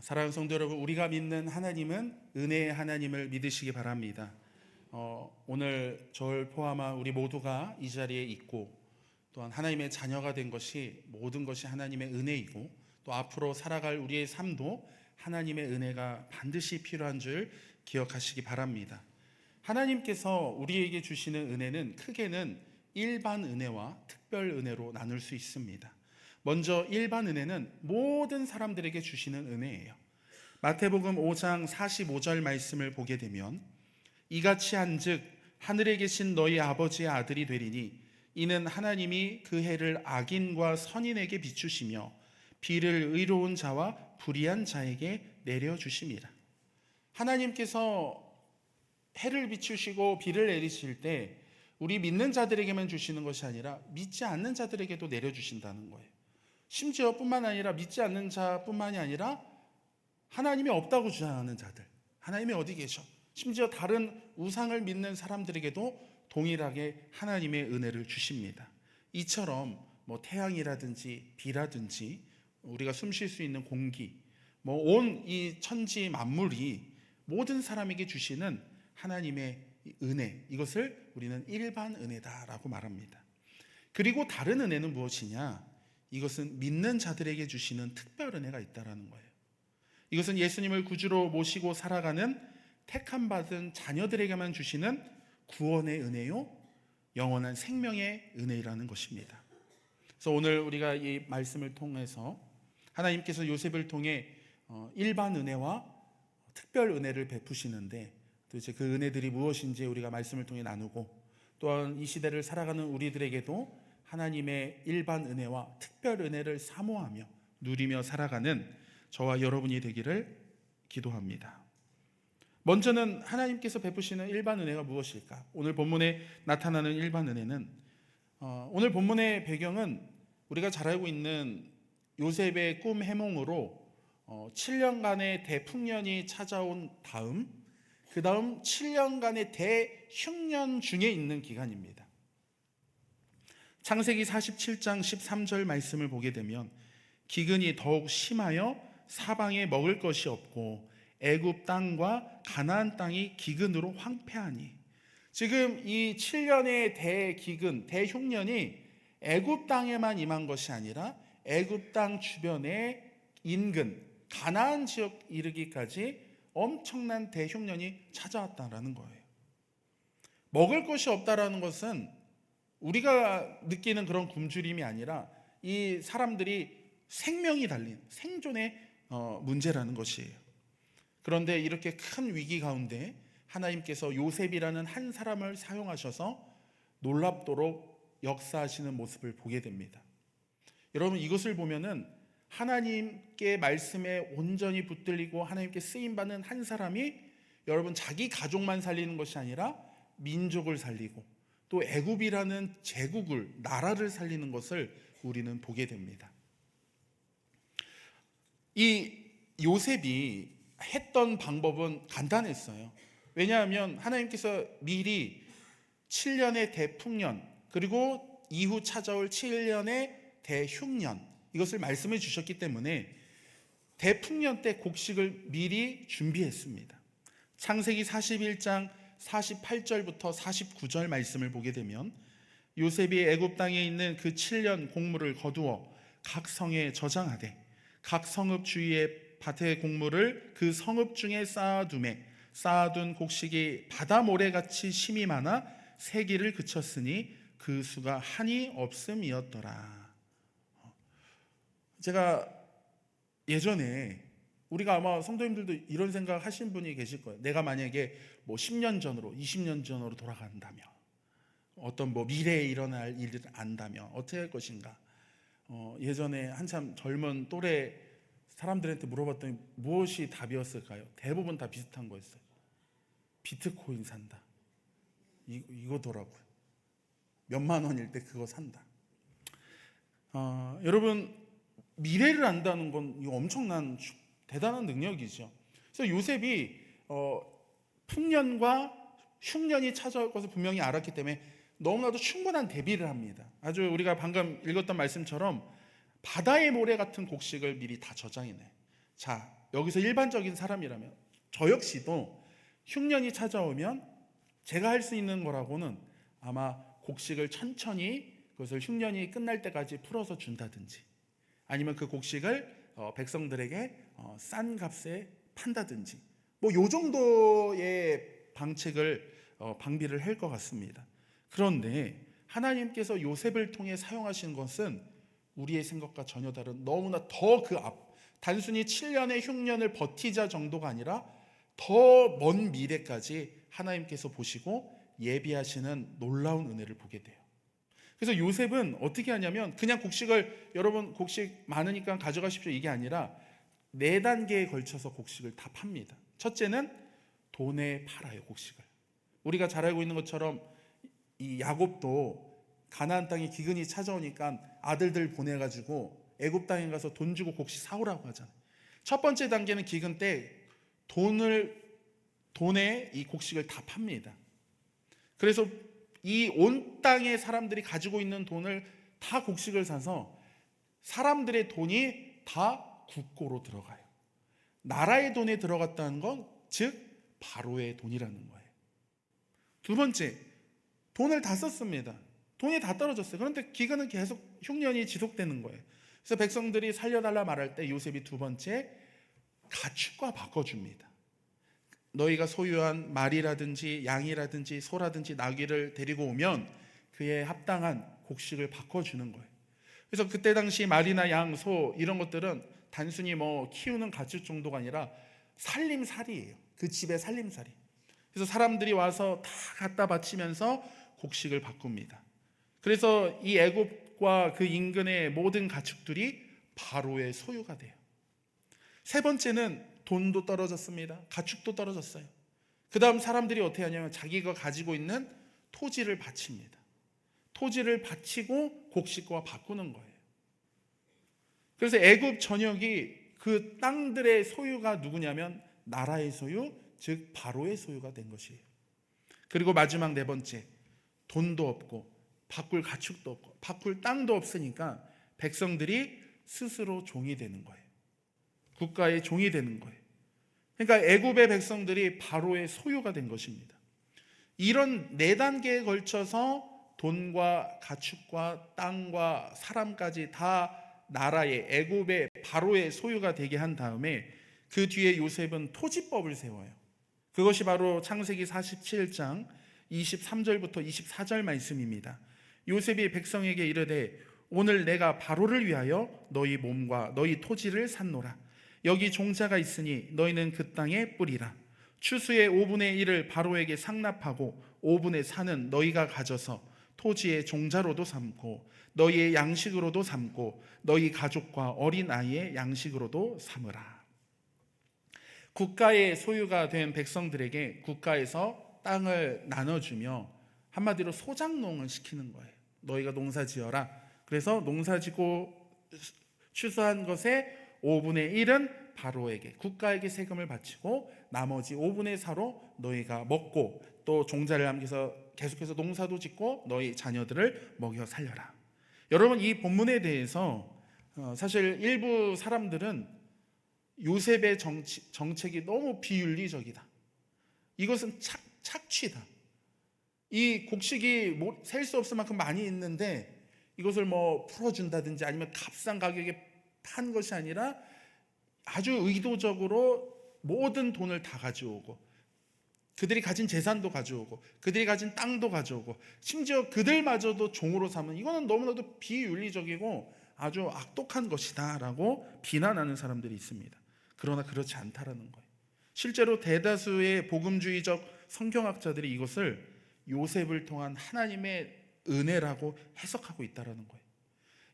사랑하는 성도 여러분, 우리가 믿는 하나님은 은혜의 하나님을 믿으시기 바랍니다. 오늘 저를 포함한 우리 모두가 이 자리에 있고 또한 하나님의 자녀가 된 것이 모든 것이 하나님의 은혜이고 또 앞으로 살아갈 우리의 삶도 하나님의 은혜가 반드시 필요한 줄 기억하시기 바랍니다. 하나님께서 우리에게 주시는 은혜는 크게는 일반 은혜와 특별 은혜로 나눌 수 있습니다. 먼저 일반 은혜는 모든 사람들에게 주시는 은혜예요. 마태복음 5장 45절 말씀을 보게 되면 이같이 한즉 하늘에 계신 너희 아버지의 아들이 되리니 이는 하나님이 그 해를 악인과 선인에게 비추시며 비를 의로운 자와 불의한 자에게 내려주심이라. 하나님께서 해를 비추시고 비를 내리실 때 우리 믿는 자들에게만 주시는 것이 아니라 믿지 않는 자들에게도 내려주신다는 거예요. 심지어 뿐만 아니라 믿지 않는 자뿐만이 아니라 하나님이 없다고 주장하는 자들, 하나님이 어디 계셔? 심지어 다른 우상을 믿는 사람들에게도 동일하게 하나님의 은혜를 주십니다. 이처럼 태양이라든지 비라든지 우리가 숨 쉴 수 있는 공기, 온 이 천지 만물이 모든 사람에게 주시는 하나님의 은혜, 이것을 우리는 일반 은혜다라고 말합니다. 그리고 다른 은혜는 무엇이냐? 이것은 믿는 자들에게 주시는 특별 은혜가 있다는 거예요. 이것은 예수님을 구주로 모시고 살아가는 택함 받은 자녀들에게만 주시는 구원의 은혜요, 영원한 생명의 은혜라는 것입니다. 그래서 오늘 우리가 이 말씀을 통해서 하나님께서 요셉을 통해 일반 은혜와 특별 은혜를 베푸시는데 도대체 그 은혜들이 무엇인지 우리가 말씀을 통해 나누고 또한 이 시대를 살아가는 우리들에게도 하나님의 일반 은혜와 특별 은혜를 사모하며 누리며 살아가는 저와 여러분이 되기를 기도합니다. 먼저는 하나님께서 베푸시는 일반 은혜가 무엇일까? 오늘 본문에 나타나는 일반 은혜는 오늘 본문의 배경은 우리가 잘 알고 있는 요셉의 꿈 해몽으로 7년간의 대풍년이 찾아온 다음 그 다음 7년간의 대흉년 중에 있는 기간입니다. 창세기 47장 13절 말씀을 보게 되면 기근이 더욱 심하여 사방에 먹을 것이 없고 애굽 땅과 가나안 땅이 기근으로 황폐하니, 지금 이 7년의 대기근, 대흉년이 애굽 땅에만 임한 것이 아니라 애굽 땅 주변의 인근 가나안 지역 이르기까지 엄청난 대흉년이 찾아왔다라는 거예요. 먹을 것이 없다라는 것은 우리가 느끼는 그런 굶주림이 아니라 이 사람들이 생명이 달린 생존의 문제라는 것이에요. 그런데 이렇게 큰 위기 가운데 하나님께서 요셉이라는 한 사람을 사용하셔서 놀랍도록 역사하시는 모습을 보게 됩니다. 여러분, 이것을 보면은 하나님께 말씀에 온전히 붙들리고 하나님께 쓰임받는 한 사람이 여러분 자기 가족만 살리는 것이 아니라 민족을 살리고 또 애굽이라는 제국을, 나라를 살리는 것을 우리는 보게 됩니다. 이 요셉이 했던 방법은 간단했어요. 왜냐하면 하나님께서 미리 7년의 대풍년 그리고 이후 찾아올 7년의 대흉년, 이것을 말씀해 주셨기 때문에 대풍년 때 곡식을 미리 준비했습니다. 창세기 41장 48절부터 49절 말씀을 보게 되면 요셉이 애굽 땅에 있는 그 7년 곡물을 거두어 각 성에 저장하되 각 성읍 주위에 밭의 곡물을 그 성읍 중에 쌓아두매 쌓아둔 곡식이 바다 모래같이 심이 많아 세기를 그쳤으니 그 수가 한이 없음이었더라. 제가 예전에 우리가 아마 성도님들도 이런 생각 하신 분이 계실 거예요. 내가 만약에 10년 전으로 20년 전으로 돌아간다면 어떤 미래에 일어날 일을 안다면 어떻게 할 것인가. 예전에 한참 젊은 또래 사람들한테 물어봤더니 무엇이 답이었을까요? 대부분 다 비슷한 거였어요. 비트코인 산다. 이거더라고요. 몇만 원일 때 그거 산다. 여러분, 미래를 안다는 건 엄청난 대단한 능력이죠. 그래서 요셉이 풍년과 흉년이 찾아올 것을 분명히 알았기 때문에 너무나도 충분한 대비를 합니다. 아주 우리가 방금 읽었던 말씀처럼 바다의 모래 같은 곡식을 미리 다 저장해내. 자, 여기서 일반적인 사람이라면 저 역시도 흉년이 찾아오면 제가 할 수 있는 거라고는 아마 곡식을 천천히 그것을 흉년이 끝날 때까지 풀어서 준다든지, 아니면 그 곡식을 백성들에게 싼 값에 판다든지, 뭐 요 정도의 방비를 할 것 같습니다. 그런데 하나님께서 요셉을 통해 사용하신 것은 우리의 생각과 전혀 다른, 너무나 더 그 앞, 단순히 7년의 흉년을 버티자 정도가 아니라 더 먼 미래까지 하나님께서 보시고 예비하시는 놀라운 은혜를 보게 돼요. 그래서 요셉은 어떻게 하냐면, 그냥 곡식을, 여러분 곡식 많으니까 가져가십시오 이게 아니라 4단계에 걸쳐서 곡식을 다 팝니다. 첫째는 돈에 팔아요, 곡식을. 우리가 잘 알고 있는 것처럼 이 야곱도 가나안 땅에 기근이 찾아오니까 아들들 보내가지고 애굽 땅에 가서 돈 주고 곡식 사오라고 하잖아요. 첫 번째 단계는 기근 때 돈에 이 곡식을 다 팝니다. 그래서 이 온 땅의 사람들이 가지고 있는 돈을 다 곡식을 사서 사람들의 돈이 다 국고로 들어가요. 나라의 돈에 들어갔다는 건 즉 바로의 돈이라는 거예요. 두 번째, 돈을 다 썼습니다. 돈이 다 떨어졌어요. 그런데 기근은 계속 흉년이 지속되는 거예요. 그래서 백성들이 살려달라 말할 때 요셉이 두 번째, 가축과 바꿔줍니다. 너희가 소유한 말이라든지 양이라든지 소라든지 나귀를 데리고 오면 그에 합당한 곡식을 바꿔주는 거예요. 그래서 그때 당시 말이나 양, 소 이런 것들은 단순히 뭐 키우는 가축 정도가 아니라 살림살이에요. 그 집의 살림살이. 그래서 사람들이 와서 다 갖다 바치면서 곡식을 바꿉니다. 그래서 이 애굽과 그 인근의 모든 가축들이 바로의 소유가 돼요. 세 번째는 돈도 떨어졌습니다. 가축도 떨어졌어요. 그 다음 사람들이 어떻게 하냐면 자기가 가지고 있는 토지를 바칩니다. 토지를 바치고 곡식과 바꾸는 거예요. 그래서 애굽 전역이 그 땅들의 소유가 누구냐면 나라의 소유, 즉 바로의 소유가 된 것이에요. 그리고 마지막 네 번째, 돈도 없고 바꿀 가축도 없고 바꿀 땅도 없으니까 백성들이 스스로 종이 되는 거예요. 국가의 종이 되는 거예요. 그러니까 애굽의 백성들이 바로의 소유가 된 것입니다. 이런 4단계에 걸쳐서 돈과 가축과 땅과 사람까지 다 나라의 애굽의 바로의 소유가 되게 한 다음에 그 뒤에 요셉은 토지법을 세워요. 그것이 바로 창세기 47장 23절부터 24절 말씀입니다. 요셉이 백성에게 이르되 오늘 내가 바로를 위하여 너희 몸과 너희 토지를 샀노라. 여기 종자가 있으니 너희는 그 땅에 뿌리라. 추수의 5분의 1을 바로에게 상납하고 5분의 4는 너희가 가져서 토지의 종자로도 삼고 너희의 양식으로도 삼고 너희 가족과 어린 아이의 양식으로도 삼으라. 국가의 소유가 된 백성들에게 국가에서 땅을 나눠주며 한마디로 소장농을 시키는 거예요. 너희가 농사지어라. 그래서 농사지고 추수한 것의 5분의 1은 바로에게, 국가에게 세금을 바치고 나머지 5분의 4로 너희가 먹고 또 종자를 남겨서 계속해서 농사도 짓고 너희 자녀들을 먹여 살려라. 여러분, 이 본문에 대해서 사실 일부 사람들은 요셉의 정책이 너무 비윤리적이다, 이것은 착취다, 이 곡식이 셀 수 없을 만큼 많이 있는데 이것을 뭐 풀어준다든지 아니면 값싼 가격에 판 것이 아니라 아주 의도적으로 모든 돈을 다 가져오고 그들이 가진 재산도 가져오고 그들이 가진 땅도 가져오고 심지어 그들마저도 종으로 삼은, 이거는 너무나도 비윤리적이고 아주 악독한 것이다 라고 비난하는 사람들이 있습니다. 그러나 그렇지 않다라는 거예요. 실제로 대다수의 복음주의적 성경학자들이 이것을 요셉을 통한 하나님의 은혜라고 해석하고 있다는 거예요.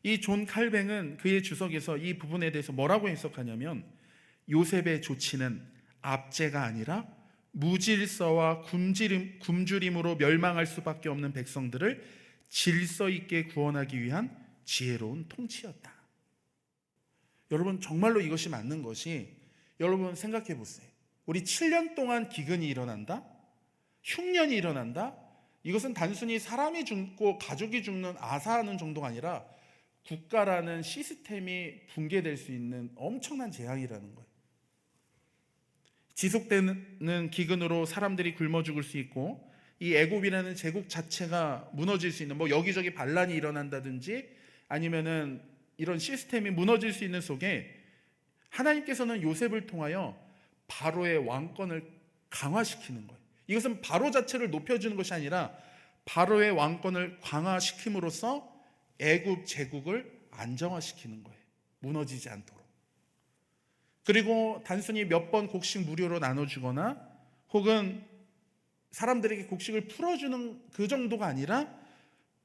이 존 칼뱅은 그의 주석에서 이 부분에 대해서 뭐라고 해석하냐면, 요셉의 조치는 압제가 아니라 무질서와 굶주림으로 멸망할 수밖에 없는 백성들을 질서 있게 구원하기 위한 지혜로운 통치였다. 여러분, 정말로 이것이 맞는 것이, 여러분 생각해 보세요. 우리 7년 동안 기근이 일어난다? 흉년이 일어난다? 이것은 단순히 사람이 죽고 가족이 죽는 아사하는 정도가 아니라 국가라는 시스템이 붕괴될 수 있는 엄청난 재앙이라는 거예요. 지속되는 기근으로 사람들이 굶어 죽을 수 있고, 이 애굽이라는 제국 자체가 무너질 수 있는, 뭐 여기저기 반란이 일어난다든지 아니면은 이런 시스템이 무너질 수 있는 속에 하나님께서는 요셉을 통하여 바로의 왕권을 강화시키는 거예요. 이것은 바로 자체를 높여주는 것이 아니라 바로의 왕권을 강화시킴으로써 애굽 제국을 안정화시키는 거예요. 무너지지 않도록. 그리고 단순히 몇 번 곡식 무료로 나눠주거나 혹은 사람들에게 곡식을 풀어주는 그 정도가 아니라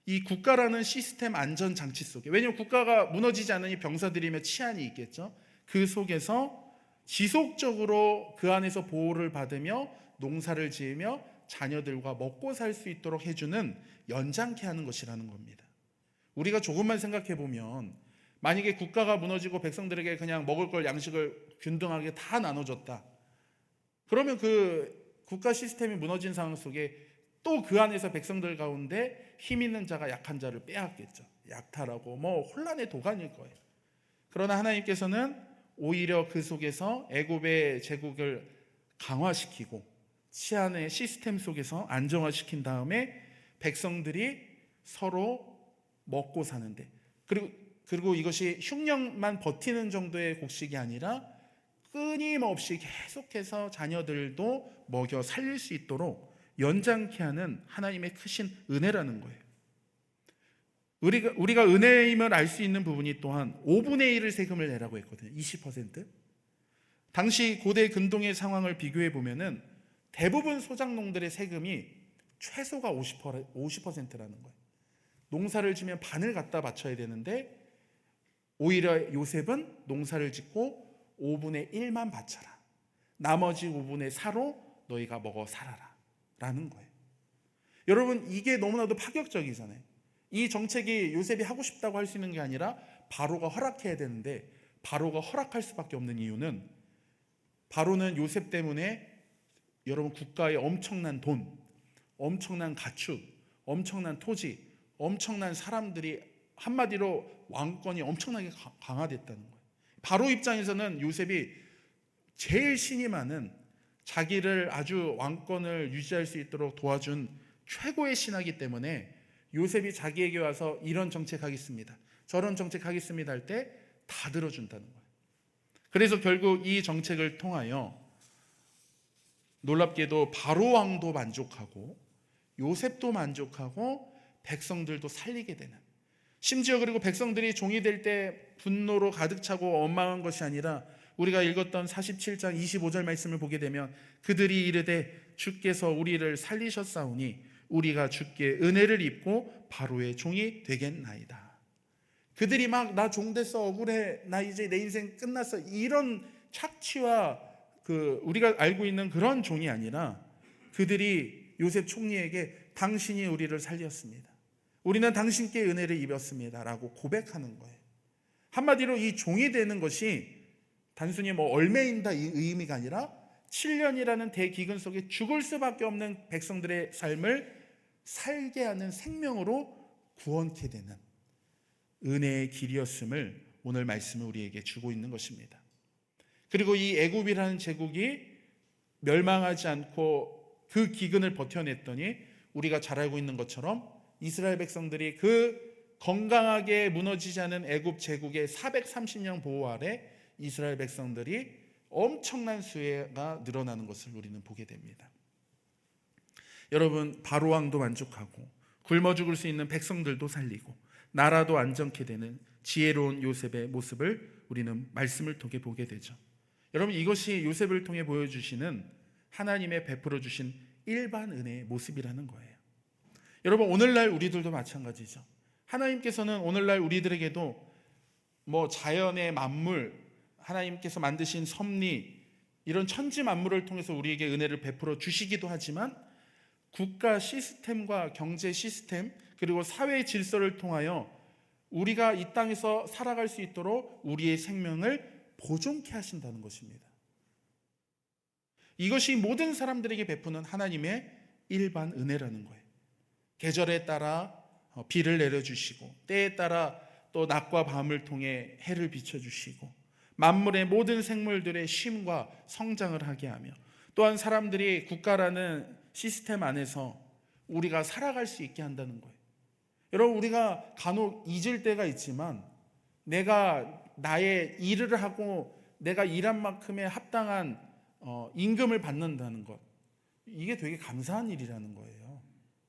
이 국가라는 시스템 안전장치 속에, 왜냐하면 국가가 무너지지 않으니 병사들이며 치안이 있겠죠. 그 속에서 지속적으로 그 안에서 보호를 받으며 농사를 지으며 자녀들과 먹고 살 수 있도록 해주는 연장케 하는 것이라는 겁니다. 우리가 조금만 생각해 보면 만약에 국가가 무너지고 백성들에게 그냥 먹을 걸 양식을 균등하게 다 나눠줬다. 그러면 그 국가 시스템이 무너진 상황 속에 또 그 안에서 백성들 가운데 힘 있는 자가 약한 자를 빼앗겠죠. 약탈하고 뭐 혼란의 도가니일 거예요. 그러나 하나님께서는 오히려 그 속에서 애굽의 제국을 강화시키고 치안의 시스템 속에서 안정화시킨 다음에 백성들이 서로 먹고 사는데, 그리고 이것이 흉년만 버티는 정도의 곡식이 아니라 끊임없이 계속해서 자녀들도 먹여 살릴 수 있도록 연장케 하는 하나님의 크신 은혜라는 거예요. 우리가 은혜임을 알 수 있는 부분이 또한 5분의 1을 세금을 내라고 했거든요. 20%. 당시 고대 근동의 상황을 비교해 보면은 대부분 소작농들의 세금이 최소가 50%라는 거예요. 농사를 지면 반을 갖다 바쳐야 되는데 오히려 요셉은 농사를 짓고 5분의 1만 바쳐라. 나머지 5분의 4로 너희가 먹어 살아라 라는 거예요. 여러분, 이게 너무나도 파격적이잖아요. 이 정책이 요셉이 하고 싶다고 할 수 있는 게 아니라 바로가 허락해야 되는데 바로가 허락할 수밖에 없는 이유는, 바로는 요셉 때문에 여러분 국가의 엄청난 돈, 엄청난 가축, 엄청난 토지, 엄청난 사람들이, 한마디로 왕권이 엄청나게 강화됐다는 거예요. 바로 입장에서는 요셉이 제일 신이 많은, 자기를 아주 왕권을 유지할 수 있도록 도와준 최고의 신하기 때문에 요셉이 자기에게 와서 이런 정책하겠습니다, 저런 정책하겠습니다 할 때 다 들어준다는 거예요. 그래서 결국 이 정책을 통하여 놀랍게도 바로 왕도 만족하고 요셉도 만족하고 백성들도 살리게 되는, 심지어 그리고 백성들이 종이 될 때 분노로 가득 차고 원망한 것이 아니라 우리가 읽었던 47장 25절 말씀을 보게 되면 그들이 이르되 주께서 우리를 살리셨사오니 우리가 주께 은혜를 입고 바로의 종이 되겠나이다. 그들이 막 나 종 됐어, 억울해, 나 이제 내 인생 끝났어, 이런 착취와 우리가 알고 있는 그런 종이 아니라 그들이 요셉 총리에게 당신이 우리를 살렸습니다, 우리는 당신께 은혜를 입었습니다 라고 고백하는 거예요. 한마디로 이 종이 되는 것이 단순히 뭐 얼매인다 이 의미가 아니라 7년이라는 대기근 속에 죽을 수밖에 없는 백성들의 삶을 살게 하는 생명으로 구원케 되는 은혜의 길이었음을 오늘 말씀은 우리에게 주고 있는 것입니다. 그리고 이 애굽이라는 제국이 멸망하지 않고 그 기근을 버텨냈더니 우리가 잘 알고 있는 것처럼 이스라엘 백성들이 그 건강하게 무너지지 않은 애굽 제국의 430년 보호 아래 이스라엘 백성들이 엄청난 수혜가 늘어나는 것을 우리는 보게 됩니다. 여러분, 바로 왕도 만족하고 굶어 죽을 수 있는 백성들도 살리고 나라도 안정케 되는 지혜로운 요셉의 모습을 우리는 말씀을 통해 보게 되죠. 여러분, 이것이 요셉을 통해 보여주시는 하나님의 베풀어 주신 일반 은혜의 모습이라는 거예요. 여러분, 오늘날 우리들도 마찬가지죠. 하나님께서는 오늘날 우리들에게도 뭐 자연의 만물, 하나님께서 만드신 섭리, 이런 천지 만물을 통해서 우리에게 은혜를 베풀어 주시기도 하지만 국가 시스템과 경제 시스템 그리고 사회 질서를 통하여 우리가 이 땅에서 살아갈 수 있도록 우리의 생명을 보존케 하신다는 것입니다. 이것이 모든 사람들에게 베푸는 하나님의 일반 은혜라는 거예요. 계절에 따라 비를 내려주시고 때에 따라 또 낮과 밤을 통해 해를 비춰주시고 만물의 모든 생물들의 쉼과 성장을 하게 하며, 또한 사람들이 국가라는 시스템 안에서 우리가 살아갈 수 있게 한다는 거예요. 여러분, 우리가 간혹 잊을 때가 있지만 내가 나의 일을 하고 내가 일한 만큼의 합당한 임금을 받는다는 것, 이게 되게 감사한 일이라는 거예요.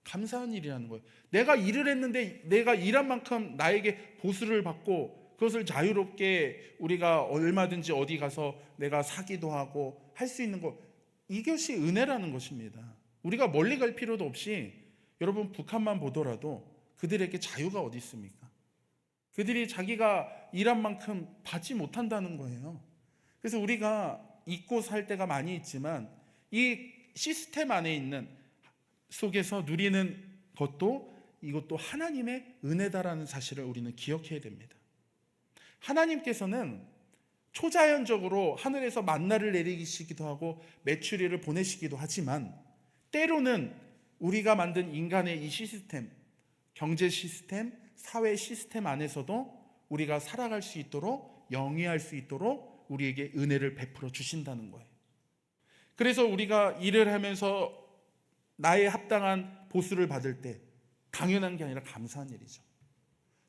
감사한 일이라는 거예요. 내가 일을 했는데 내가 일한 만큼 나에게 보수를 받고 그것을 자유롭게 우리가 얼마든지 어디 가서 내가 사기도 하고 할 수 있는 것, 이것이 은혜라는 것입니다. 우리가 멀리 갈 필요도 없이, 여러분 북한만 보더라도 그들에게 자유가 어디 있습니까? 그들이 자기가 일한 만큼 받지 못한다는 거예요. 그래서 우리가 잊고 살 때가 많이 있지만 이 시스템 안에 있는 속에서 누리는 것도, 이것도 하나님의 은혜다라는 사실을 우리는 기억해야 됩니다. 하나님께서는 초자연적으로 하늘에서 만나를 내리시기도 하고 메추리를 보내시기도 하지만, 때로는 우리가 만든 인간의 이 시스템, 경제 시스템, 사회 시스템 안에서도 우리가 살아갈 수 있도록, 영위할 수 있도록 우리에게 은혜를 베풀어 주신다는 거예요. 그래서 우리가 일을 하면서 나의 합당한 보수를 받을 때 당연한 게 아니라 감사한 일이죠.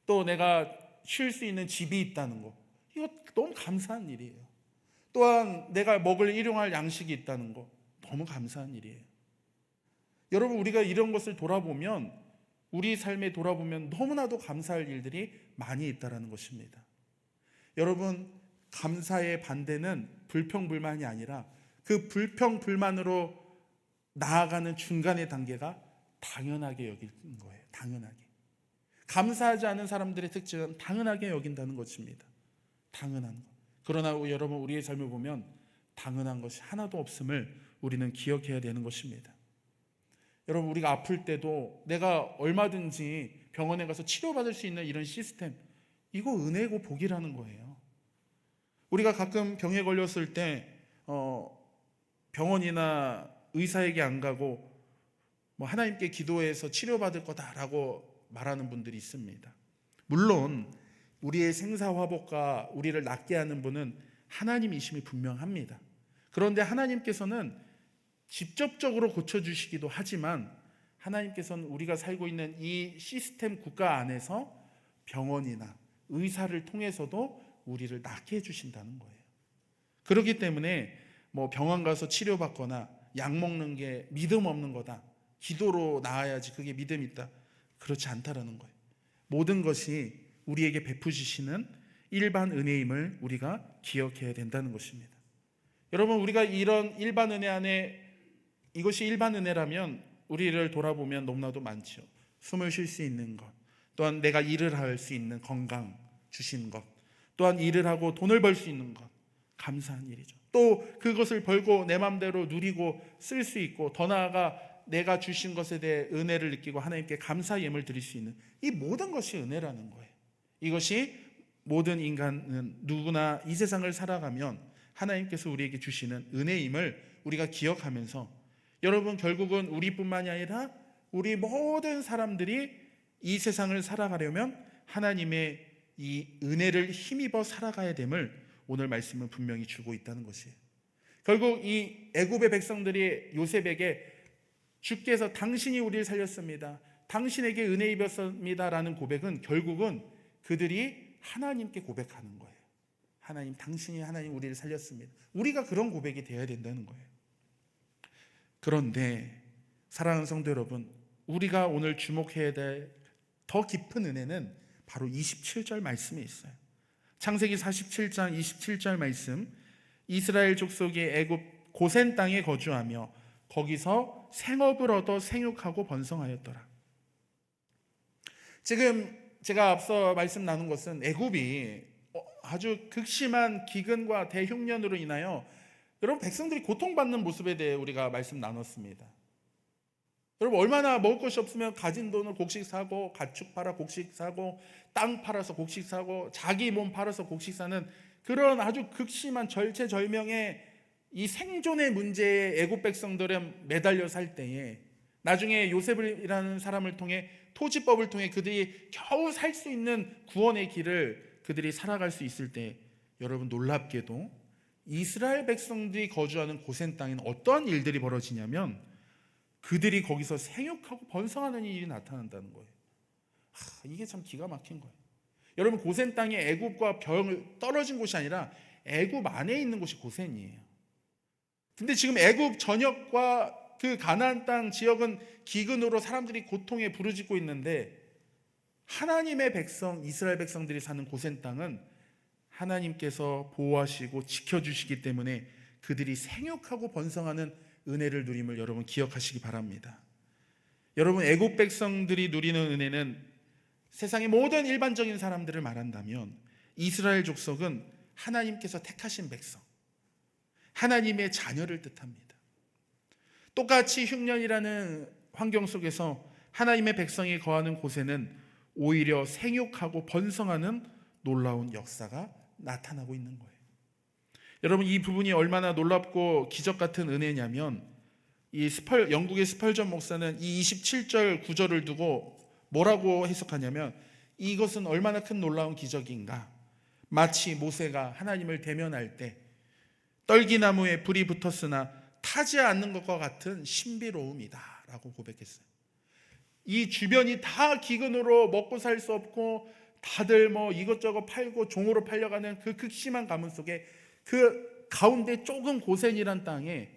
또 내가 쉴 수 있는 집이 있다는 거, 이거 너무 감사한 일이에요. 또한 내가 먹을 일용할 양식이 있다는 거, 너무 감사한 일이에요. 여러분, 우리가 이런 것을 돌아보면, 우리 삶에 돌아보면 너무나도 감사할 일들이 많이 있다는 것입니다. 여러분, 감사의 반대는 불평불만이 아니라 그 불평불만으로 나아가는 중간의 단계가 당연하게 여기는 거예요. 당연하게. 감사하지 않은 사람들의 특징은 당연하게 여긴다는 것입니다. 당연한 것. 그러나 여러분, 우리의 삶을 보면 당연한 것이 하나도 없음을 우리는 기억해야 되는 것입니다. 여러분, 우리가 아플 때도 내가 얼마든지 병원에 가서 치료받을 수 있는 이런 시스템, 이거 은혜고 복이라는 거예요. 우리가 가끔 병에 걸렸을 때 병원이나 의사에게 안 가고 하나님께 기도해서 치료받을 거다라고 말하는 분들이 있습니다. 물론 우리의 생사화복과 우리를 낫게 하는 분은 하나님이심이 분명합니다. 그런데 하나님께서는 직접적으로 고쳐주시기도 하지만, 하나님께서는 우리가 살고 있는 이 시스템 국가 안에서 병원이나 의사를 통해서도 우리를 낫게 해주신다는 거예요. 그렇기 때문에 병원 가서 치료받거나 약 먹는 게 믿음 없는 거다, 기도로 나아야지 그게 믿음이 있다, 그렇지 않다라는 거예요. 모든 것이 우리에게 베푸시는 일반 은혜임을 우리가 기억해야 된다는 것입니다. 여러분, 우리가 이런 일반 은혜 안에, 이것이 일반 은혜라면 우리를 돌아보면 너무나도 많죠. 숨을 쉴 수 있는 것, 또한 내가 일을 할 수 있는 건강 주신 것, 또한 일을 하고 돈을 벌 수 있는 것, 감사한 일이죠. 또 그것을 벌고 내 마음대로 누리고 쓸 수 있고, 더 나아가 내가 주신 것에 대해 은혜를 느끼고 하나님께 감사 예물 드릴 수 있는, 이 모든 것이 은혜라는 거예요. 이것이 모든 인간은 누구나 이 세상을 살아가면 하나님께서 우리에게 주시는 은혜임을 우리가 기억하면서, 여러분, 결국은 우리뿐만이 아니라 우리 모든 사람들이 이 세상을 살아가려면 하나님의 이 은혜를 힘입어 살아가야 됨을 오늘 말씀은 분명히 주고 있다는 것이에요. 결국 이 애굽의 백성들이 요셉에게 주께서 당신이 우리를 살렸습니다, 당신에게 은혜 입었습니다라는 고백은 결국은 그들이 하나님께 고백하는 거예요. 하나님, 당신이, 하나님 우리를 살렸습니다. 우리가 그런 고백이 되어야 된다는 거예요. 그런데 사랑하는 성도 여러분, 우리가 오늘 주목해야 될 더 깊은 은혜는 바로 27절 말씀에 있어요. 창세기 47장 27절 말씀, 이스라엘 족속이 애굽 고센 땅에 거주하며 거기서 생업을 얻어 생육하고 번성하였더라. 지금 제가 앞서 말씀 나눈 것은 애굽이 아주 극심한 기근과 대흉년으로 인하여 여러분 백성들이 고통받는 모습에 대해 우리가 말씀 나눴습니다. 여러분, 얼마나 먹을 것이 없으면 가진 돈을 곡식 사고, 가축 팔아 곡식 사고, 땅 팔아서 곡식 사고, 자기 몸 팔아서 곡식 사는 그런 아주 극심한 절체절명의 이 생존의 문제에 애굽 백성들은 매달려 살 때에, 나중에 요셉이라는 사람을 통해, 토지법을 통해 그들이 겨우 살 수 있는 구원의 길을 그들이 살아갈 수 있을 때, 여러분 놀랍게도 이스라엘 백성들이 거주하는 고센 땅에는 어떠한 일들이 벌어지냐면 그들이 거기서 생육하고 번성하는 일이 나타난다는 거예요. 이게 참 기가 막힌 거예요. 여러분 고센 땅이 애굽과 별 떨어진 곳이 아니라 애굽 안에 있는 곳이 고센이에요. 근데 지금 애굽 전역과 그 가나안 땅 지역은 기근으로 사람들이 고통에 부르짖고 있는데 하나님의 백성 이스라엘 백성들이 사는 고센 땅은 하나님께서 보호하시고 지켜주시기 때문에 그들이 생육하고 번성하는 은혜를 누림을 여러분 기억하시기 바랍니다. 여러분 애굽 백성들이 누리는 은혜는 세상의 모든 일반적인 사람들을 말한다면 이스라엘 족속은 하나님께서 택하신 백성, 하나님의 자녀를 뜻합니다. 똑같이 흉년이라는 환경 속에서 하나님의 백성이 거하는 곳에는 오히려 생육하고 번성하는 놀라운 역사가 나타나고 있는 거예요. 여러분 이 부분이 얼마나 놀랍고 기적 같은 은혜냐면 영국의 스펄전 목사는 이 27절 구절을 두고 뭐라고 해석하냐면 이것은 얼마나 큰 놀라운 기적인가. 마치 모세가 하나님을 대면할 때 떨기나무에 불이 붙었으나 타지 않는 것과 같은 신비로움이다 라고 고백했어요. 이 주변이 다 기근으로 먹고 살 수 없고 다들 이것저것 팔고 종으로 팔려가는 그 극심한 가문 속에 그 가운데 조금 고센이란 땅에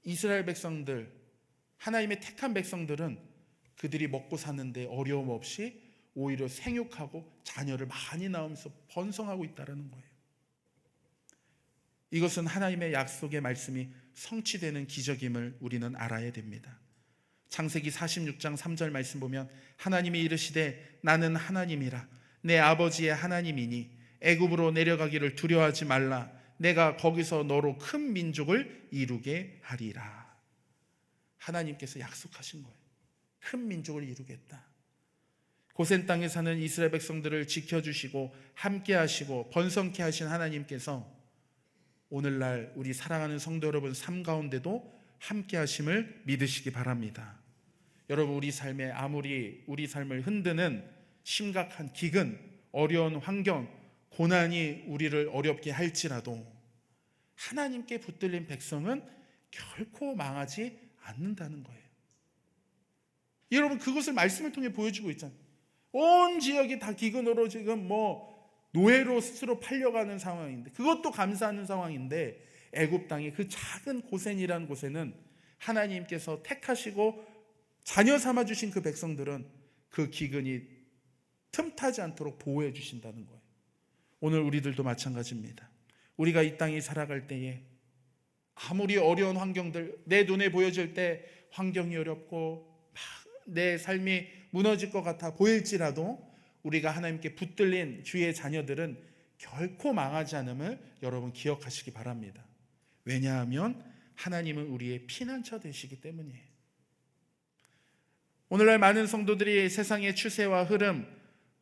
이스라엘 백성들, 하나님의 택한 백성들은 그들이 먹고 사는데 어려움 없이 오히려 생육하고 자녀를 많이 낳으면서 번성하고 있다는 거예요. 이것은 하나님의 약속의 말씀이 성취되는 기적임을 우리는 알아야 됩니다. 창세기 46장 3절 말씀 보면 하나님이 이르시되 나는 하나님이라 내 아버지의 하나님이니 애굽으로 내려가기를 두려워하지 말라 내가 거기서 너로 큰 민족을 이루게 하리라. 하나님께서 약속하신 거예요. 큰 민족을 이루겠다. 고센 땅에 사는 이스라엘 백성들을 지켜주시고 함께 하시고 번성케 하신 하나님께서 오늘날 우리 사랑하는 성도 여러분 삶 가운데도 함께 하심을 믿으시기 바랍니다. 여러분 우리 삶에 아무리 우리 삶을 흔드는 심각한 기근, 어려운 환경, 고난이 우리를 어렵게 할지라도 하나님께 붙들린 백성은 결코 망하지 않는다는 거예요. 여러분 그것을 말씀을 통해 보여주고 있잖아요. 온 지역이 다 기근으로 지금 노예로 스스로 팔려가는 상황인데 그것도 감사하는 상황인데 애굽 땅의 그 작은 고센이라는 곳에는 하나님께서 택하시고 자녀 삼아 주신 그 백성들은 그 기근이 틈타지 않도록 보호해 주신다는 거예요. 오늘 우리들도 마찬가지입니다. 우리가 이 땅에 살아갈 때에 아무리 어려운 환경들 내 눈에 보여질 때 환경이 어렵고 내 삶이 무너질 것 같아 보일지라도 우리가 하나님께 붙들린 주의 자녀들은 결코 망하지 않음을 여러분 기억하시기 바랍니다. 왜냐하면 하나님은 우리의 피난처 되시기 때문이에요. 오늘날 많은 성도들이 세상의 추세와 흐름,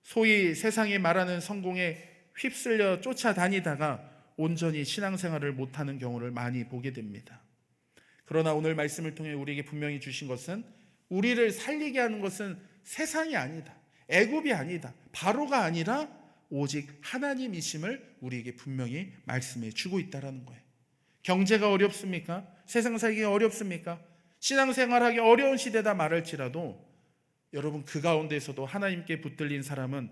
소위 세상이 말하는 성공에 휩쓸려 쫓아다니다가 온전히 신앙생활을 못하는 경우를 많이 보게 됩니다. 그러나 오늘 말씀을 통해 우리에게 분명히 주신 것은 우리를 살리게 하는 것은 세상이 아니다, 애굽이 아니다, 바로가 아니라 오직 하나님이심을 우리에게 분명히 말씀해 주고 있다는 거예요. 경제가 어렵습니까? 세상 살기가 어렵습니까? 신앙생활하기 어려운 시대다 말할지라도 여러분 그 가운데서도 하나님께 붙들린 사람은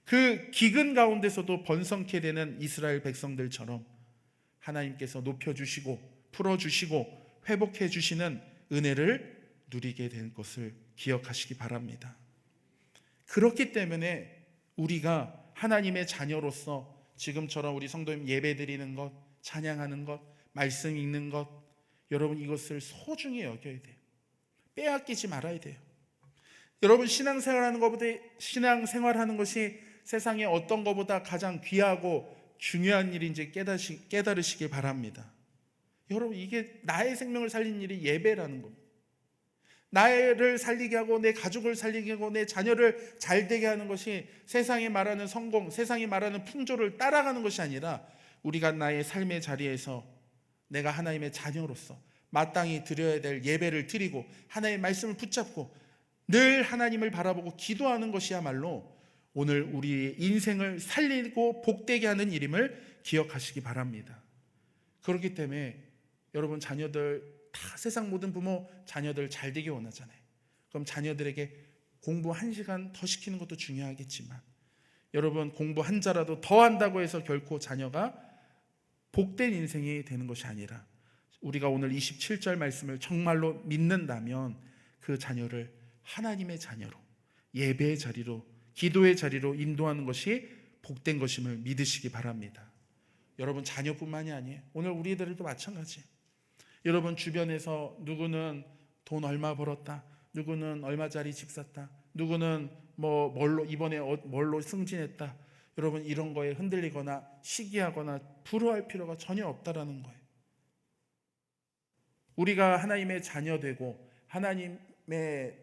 그 기근 가운데서도 번성케 되는 이스라엘 백성들처럼 하나님께서 높여주시고 풀어주시고 회복해 주시는 은혜를 누리게 될 것을 기억하시기 바랍니다. 그렇기 때문에 우리가 하나님의 자녀로서 지금처럼 우리 성도님 예배 드리는 것, 찬양하는 것, 말씀 읽는 것, 여러분 이것을 소중히 여겨야 돼요. 빼앗기지 말아야 돼요. 여러분 신앙생활하는 것이 세상에 어떤 것보다 가장 귀하고 중요한 일인지 깨달으시길 바랍니다. 여러분 이게 나의 생명을 살린 일이 예배라는 겁니다. 나를 살리게 하고 내 가족을 살리게 하고 내 자녀를 잘되게 하는 것이 세상이 말하는 성공, 세상이 말하는 풍조를 따라가는 것이 아니라 우리가 나의 삶의 자리에서 내가 하나님의 자녀로서 마땅히 드려야 될 예배를 드리고 하나님의 말씀을 붙잡고 늘 하나님을 바라보고 기도하는 것이야말로 오늘 우리의 인생을 살리고 복되게 하는 일임을 기억하시기 바랍니다. 그렇기 때문에 여러분, 자녀들 다, 세상 모든 부모 자녀들 잘 되기 원하잖아요. 그럼 자녀들에게 공부 1시간 더 시키는 것도 중요하겠지만, 여러분, 공부 한 자라도 더 한다고 해서 결코 자녀가 복된 인생이 되는 것이 아니라, 우리가 오늘 27절 말씀을 정말로 믿는다면 그 자녀를 하나님의 자녀로, 예배의 자리로, 기도의 자리로 인도하는 것이 복된 것임을 믿으시기 바랍니다. 여러분, 자녀뿐만이 아니에요. 오늘 우리들도 마찬가지. 여러분 주변에서 누구는 돈 얼마 벌었다, 누구는 얼마짜리 집 샀다, 누구는 뭘로 이번에 뭘로 승진했다. 여러분, 이런 거에 흔들리거나 시기하거나 부러워할 필요가 전혀 없다라는 거예요. 우리가 하나님의 자녀되고 하나님의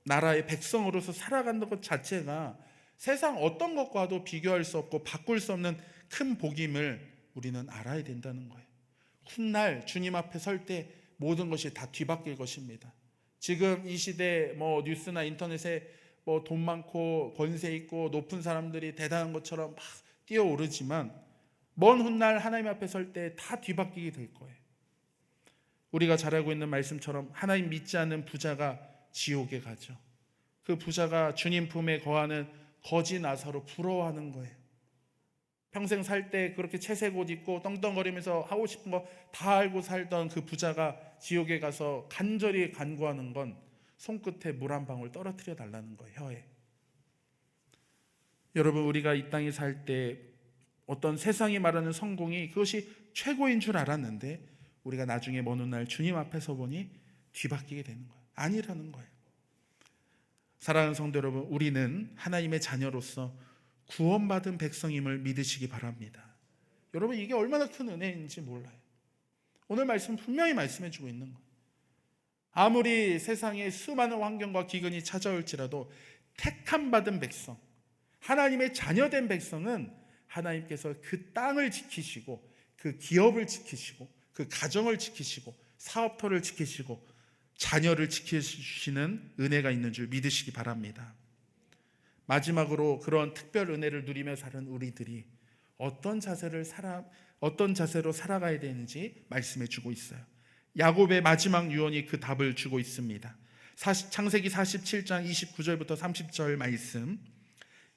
나라의 백성으로서 살아가는 것 자체가 세상 어떤 것과도 비교할 수 없고 바꿀 수 없는 큰 복임을 우리는 알아야 된다는 거예요. 훗날 주님 앞에 설 때 모든 것이 다 뒤바뀔 것입니다. 지금 이 시대 뉴스나 인터넷에 돈 많고 권세 있고 높은 사람들이 대단한 것처럼 막 뛰어오르지만, 먼 훗날 하나님 앞에 설 때 다 뒤바뀌게 될 거예요. 우리가 잘 알고 있는 말씀처럼 하나님 믿지 않는 부자가 지옥에 가죠. 그 부자가 주님 품에 거하는 거지 나사로 부러워하는 거예요. 평생 살 때 그렇게 채색 옷 입고 떵떵거리면서 하고 싶은 거 다 알고 살던 그 부자가 지옥에 가서 간절히 간구하는 건 손끝에 물 한 방울 떨어뜨려 달라는 거예요, 혀에. 여러분, 우리가 이 땅에 살 때 어떤 세상이 말하는 성공이 그것이 최고인 줄 알았는데, 우리가 나중에 먼 훗날 주님 앞에서 보니 뒤바뀌게 되는 거예요. 아니라는 거예요. 사랑하는 성도 여러분, 우리는 하나님의 자녀로서 구원받은 백성임을 믿으시기 바랍니다. 여러분, 이게 얼마나 큰 은혜인지 몰라요. 오늘 말씀 분명히 말씀해주고 있는 거예요. 아무리 세상에 수많은 환경과 기근이 찾아올지라도 택함 받은 백성, 하나님의 자녀된 백성은 하나님께서 그 땅을 지키시고 그 기업을 지키시고 그 가정을 지키시고 사업터를 지키시고 자녀를 지켜주시는 은혜가 있는 줄 믿으시기 바랍니다. 마지막으로 그런 특별 은혜를 누리며 사는 우리들이 어떤 자세로 살아가야 되는지 말씀해 주고 있어요. 야곱의 마지막 유언이 그 답을 주고 있습니다. 창세기 47장 29절부터 30절 말씀.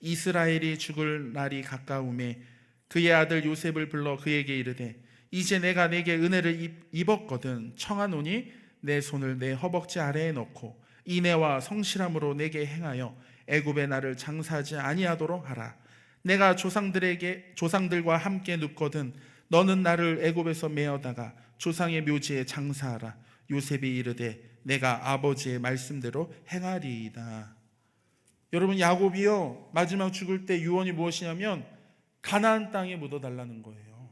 이스라엘이 죽을 날이 가까우매 그의 아들 요셉을 불러 그에게 이르되, 이제 내가 내게 은혜를 입었거든 청하노니 내 손을 내 허벅지 아래에 넣고 인애와 성실함으로 내게 행하여 애굽의 나를 장사하지 아니하도록 하라. 내가 조상들과 함께 눕거든 너는 나를 애굽에서 메어다가 조상의 묘지에 장사하라. 요셉이 이르되 내가 아버지의 말씀대로 행하리이다. 여러분, 야곱이요 마지막 죽을 때 유언이 무엇이냐면 가나안 땅에 묻어달라는 거예요.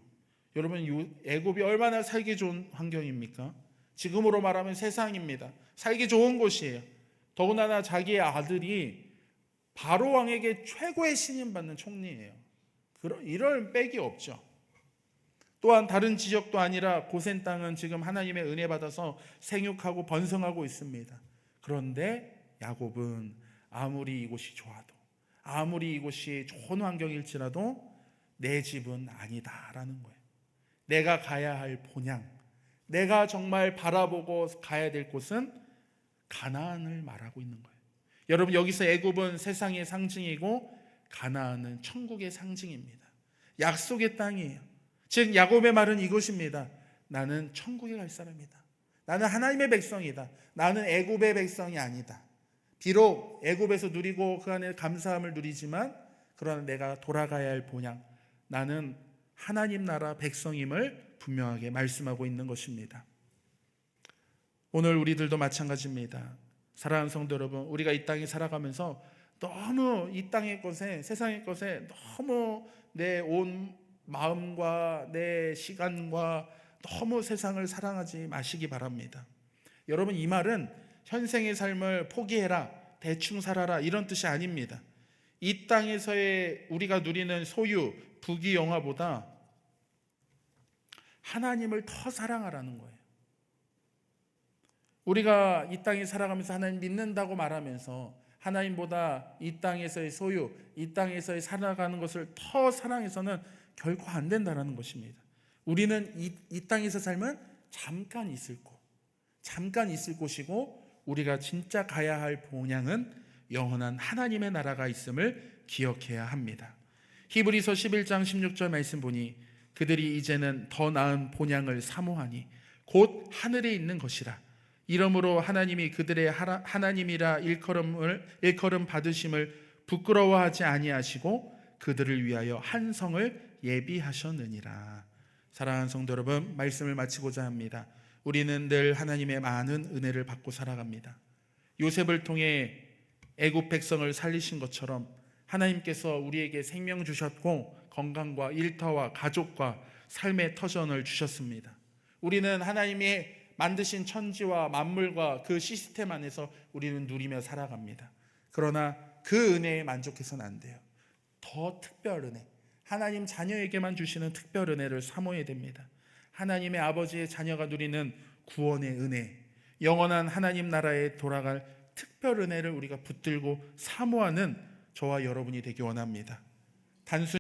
여러분, 애굽이 얼마나 살기 좋은 환경입니까? 지금으로 말하면 세상입니다. 살기 좋은 곳이에요. 더군다나 자기의 아들이 바로 왕에게 최고의 신임받는 총리예요. 이럴 빽이 없죠. 또한 다른 지역도 아니라 고센 땅은 지금 하나님의 은혜 받아서 생육하고 번성하고 있습니다. 그런데 야곱은 아무리 이곳이 좋아도, 아무리 이곳이 좋은 환경일지라도 내 집은 아니다라는 거예요. 내가 가야 할 본향, 내가 정말 바라보고 가야 될 곳은 가나안을 말하고 있는 거예요. 여러분, 여기서 애굽은 세상의 상징이고 가나안은 천국의 상징입니다. 약속의 땅이에요. 즉 야곱의 말은 이것입니다. 나는 천국에 갈 사람이다. 나는 하나님의 백성이다. 나는 애굽의 백성이 아니다. 비록 애굽에서 누리고 그 안에 감사함을 누리지만, 그러나 내가 돌아가야 할 본향, 나는 하나님 나라 백성임을 분명하게 말씀하고 있는 것입니다. 오늘 우리들도 마찬가지입니다. 사랑하는 성도 여러분, 우리가 이 땅에 살아가면서 너무 이 땅의 것에, 세상의 것에 너무 내 온 마음과 내 시간과 너무 세상을 사랑하지 마시기 바랍니다. 여러분, 이 말은 현생의 삶을 포기해라, 대충 살아라 이런 뜻이 아닙니다. 이 땅에서의 우리가 누리는 소유, 부귀 영화보다 하나님을 더 사랑하라는 거예요. 우리가 이 땅에 살아가면서 하나님 믿는다고 말하면서 하나님보다 이 땅에서의 소유, 이 땅에서의 살아가는 것을 더 사랑해서는 결코 안 된다는 것입니다. 우리는 이 땅에서 살면 잠깐 있을 곳이고, 우리가 진짜 가야 할 본향은 영원한 하나님의 나라가 있음을 기억해야 합니다. 히브리서 11장 16절 말씀 보니 그들이 이제는 더 나은 본향을 사모하니 곧 하늘에 있는 것이라. 이러므로 하나님이 그들의 하나님이라 일컬음 받으심을 부끄러워하지 아니하시고 그들을 위하여 한 성을 예비하셨느니라. 사랑하는 성도 여러분, 말씀을 마치고자 합니다. 우리는 늘 하나님의 많은 은혜를 받고 살아갑니다. 요셉을 통해 애굽 백성을 살리신 것처럼 하나님께서 우리에게 생명 주셨고 건강과 일터와 가족과 삶의 터전을 주셨습니다. 우리는 하나님이 만드신 천지와 만물과 그 시스템 안에서 우리는 누리며 살아갑니다. 그러나 그 은혜에 만족해서는 안 돼요. 더 특별 은혜, 하나님 자녀에게만 주시는 특별 은혜를 사모해야 됩니다. 하나님의 아버지의 자녀가 누리는 구원의 은혜, 영원한 하나님 나라에 돌아갈 특별 은혜를 우리가 붙들고 사모하는 저와 여러분이 되기 원합니다. 단순히